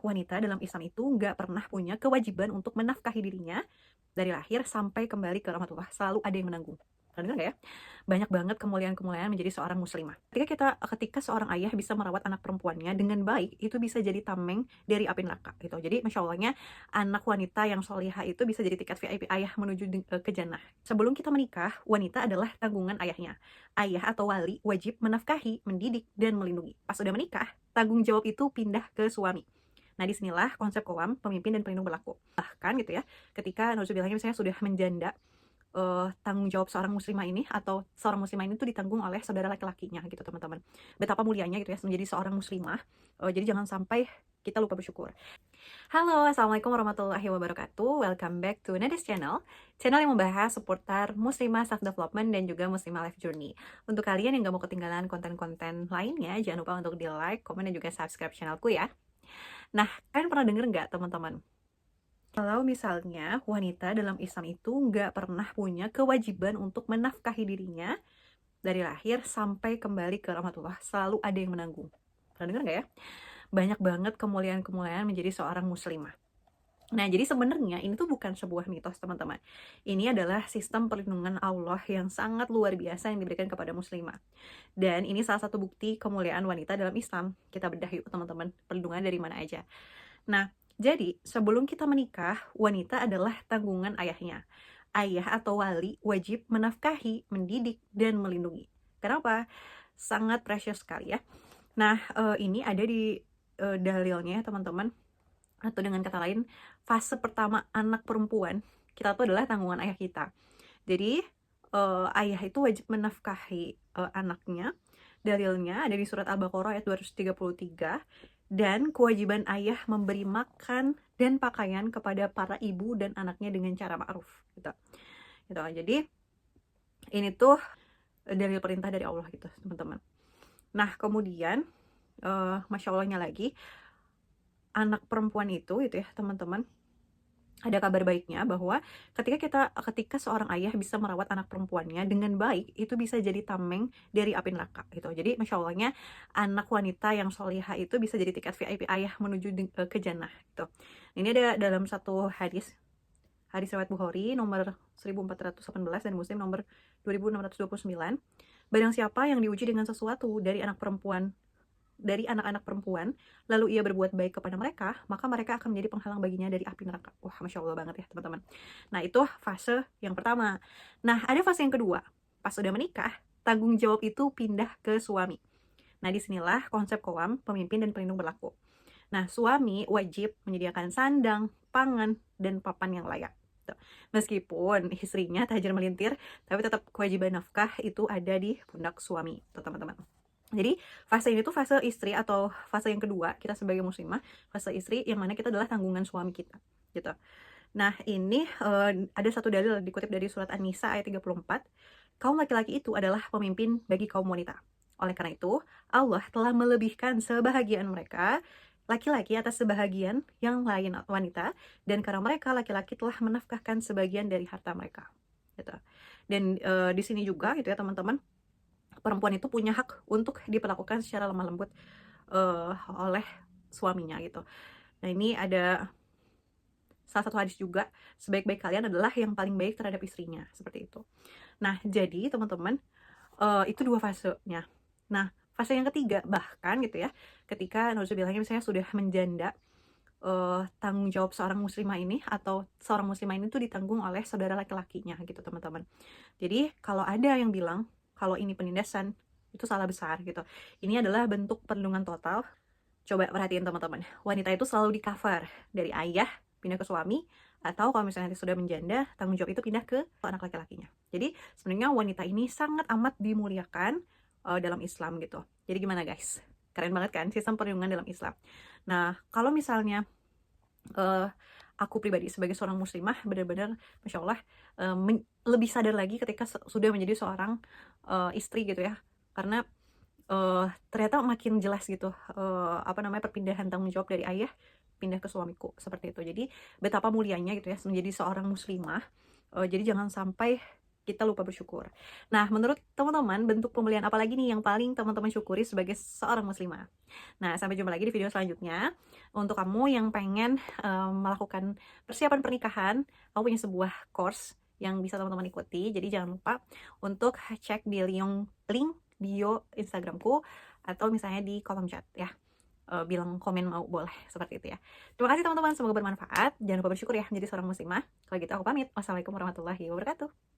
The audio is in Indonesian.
wanita dalam Islam itu nggak pernah punya kewajiban untuk menafkahi dirinya dari lahir sampai kembali ke rahmatullah. Selalu ada yang menanggung. Pernah dengar nggak ya? Banyak banget kemuliaan-kemuliaan menjadi seorang muslimah. Ketika seorang ayah bisa merawat anak perempuannya dengan baik, itu bisa jadi tameng dari api neraka gitu. Jadi masya Allahnya anak wanita yang solihah itu bisa jadi tiket VIP ayah menuju ke jannah. Sebelum kita menikah, wanita adalah tanggungan ayahnya. Ayah atau wali wajib menafkahi, mendidik, dan melindungi. Pas udah menikah, tanggung jawab itu pindah ke suami. Nah, disinilah konsep qawwam, pemimpin dan pelindung berlaku. Bahkan gitu ya, ketika naudzubillah misalnya sudah menjanda, tanggung jawab seorang muslimah ini atau seorang muslimah ini tuh ditanggung oleh saudara laki-lakinya gitu teman-teman. Betapa mulianya gitu ya menjadi seorang muslimah. Jadi jangan sampai kita lupa bersyukur. Halo, assalamualaikum warahmatullahi wabarakatuh. Welcome back to Nadis Channel, channel yang membahas seputar muslimah self development dan juga muslimah life journey. Untuk kalian yang gak mau ketinggalan konten-konten lainnya, jangan lupa untuk di like, komen, dan juga subscribe channelku ya. Nah, kalian pernah denger nggak teman-teman? Kalau misalnya wanita dalam Islam itu nggak pernah punya kewajiban untuk menafkahi dirinya dari lahir sampai kembali ke rahmatullah, selalu ada yang menanggung. Pernah dengar nggak ya? Banyak banget kemuliaan-kemuliaan menjadi seorang muslimah. Nah, jadi sebenarnya ini tuh bukan sebuah mitos, teman-teman. Ini adalah sistem perlindungan Allah yang sangat luar biasa yang diberikan kepada muslimah. Dan ini salah satu bukti kemuliaan wanita dalam Islam. Kita bedah yuk, teman-teman, perlindungan dari mana aja. Nah, jadi sebelum kita menikah, wanita adalah tanggungan ayahnya. Ayah atau wali wajib menafkahi, mendidik, dan melindungi. Kenapa? Sangat precious sekali ya. Nah, ini ada di dalilnya teman-teman. Atau dengan kata lain, fase pertama anak perempuan, kita tuh adalah tanggungan ayah kita. Jadi, ayah itu wajib menafkahi anaknya. Dalilnya ada di surat Al-Baqarah ayat 233, dan kewajiban ayah memberi makan dan pakaian kepada para ibu dan anaknya dengan cara ma'ruf gitu. Jadi ini tuh dalil perintah dari Allah gitu, teman-teman. Nah, kemudian masya Allahnya lagi, anak perempuan itu ya, teman-teman, ada kabar baiknya bahwa ketika seorang ayah bisa merawat anak perempuannya dengan baik, itu bisa jadi tameng dari api neraka gitu. Jadi masya Allahnya anak wanita yang solihah itu bisa jadi tiket VIP ayah menuju ke jannah gitu. Ini ada dalam satu hadis riwayat Bukhari nomor 1418 dan Muslim nomor 2629. Barang siapa yang diuji dengan sesuatu dari anak-anak perempuan, lalu ia berbuat baik kepada mereka, maka mereka akan menjadi penghalang baginya dari api neraka. Wah, masya Allah banget ya teman-teman. Nah, itu fase yang pertama. Nah, ada fase yang kedua. Pas sudah menikah, tanggung jawab itu pindah ke suami. Nah, disinilah konsep qawwam, pemimpin dan pelindung berlaku. Nah, suami wajib menyediakan sandang, pangan, dan papan yang layak. Meskipun istrinya tajir melintir, tapi tetap kewajiban nafkah itu ada di pundak suami, teman-teman. Jadi fase ini tuh fase istri atau fase yang kedua kita sebagai muslimah, fase istri yang mana kita adalah tanggungan suami kita gitu. Nah, ini ada satu dalil dikutip dari surat An-Nisa ayat 34. Kaum laki-laki itu adalah pemimpin bagi kaum wanita. Oleh karena itu, Allah telah melebihkan sebahagian mereka laki-laki atas sebahagian yang lain wanita, dan karena mereka laki-laki telah menafkahkan sebagian dari harta mereka gitu. Dan di sini juga gitu ya teman-teman, perempuan itu punya hak untuk diperlakukan secara lemah lembut oleh suaminya gitu. Nah, ini ada salah satu hadis juga, sebaik-baik kalian adalah yang paling baik terhadap istrinya, seperti itu. Nah, jadi teman-teman, itu dua fasenya. Nah, fase yang ketiga bahkan gitu ya, ketika naudzubillah misalnya sudah menjanda, tanggung jawab seorang muslimah ini atau seorang muslimah ini tuh ditanggung oleh saudara laki-lakinya gitu, teman-teman. Jadi kalau ada yang bilang kalau ini penindasan, itu salah besar gitu. Ini adalah bentuk perlindungan total. Coba perhatiin teman-teman, wanita itu selalu di cover dari ayah pindah ke suami, atau kalau misalnya nanti sudah menjanda, tanggung jawab itu pindah ke anak laki-lakinya. Jadi sebenarnya wanita ini sangat amat dimuliakan dalam Islam gitu. Jadi gimana guys? Keren banget kan sistem perlindungan dalam Islam. Nah, kalau misalnya aku pribadi sebagai seorang muslimah benar-benar masya Allah lebih sadar lagi ketika sudah menjadi seorang istri gitu ya, karena ternyata makin jelas gitu perpindahan tanggung jawab dari ayah pindah ke suamiku seperti itu. Jadi betapa mulianya gitu ya menjadi seorang muslimah. Jadi jangan sampai kita lupa bersyukur. Nah, menurut teman-teman, bentuk pemulihan apa lagi nih yang paling teman-teman syukuri sebagai seorang muslimah? Nah, sampai jumpa lagi di video selanjutnya. Untuk kamu yang pengen melakukan persiapan pernikahan, aku punya sebuah course yang bisa teman-teman ikuti. Jadi jangan lupa untuk cek di link bio Instagramku atau misalnya di kolom chat ya. Bilang komen mau, boleh seperti itu ya. Terima kasih teman-teman, semoga bermanfaat. Jangan lupa bersyukur ya menjadi seorang muslimah. Kalau gitu aku pamit. Wassalamualaikum warahmatullahi wabarakatuh.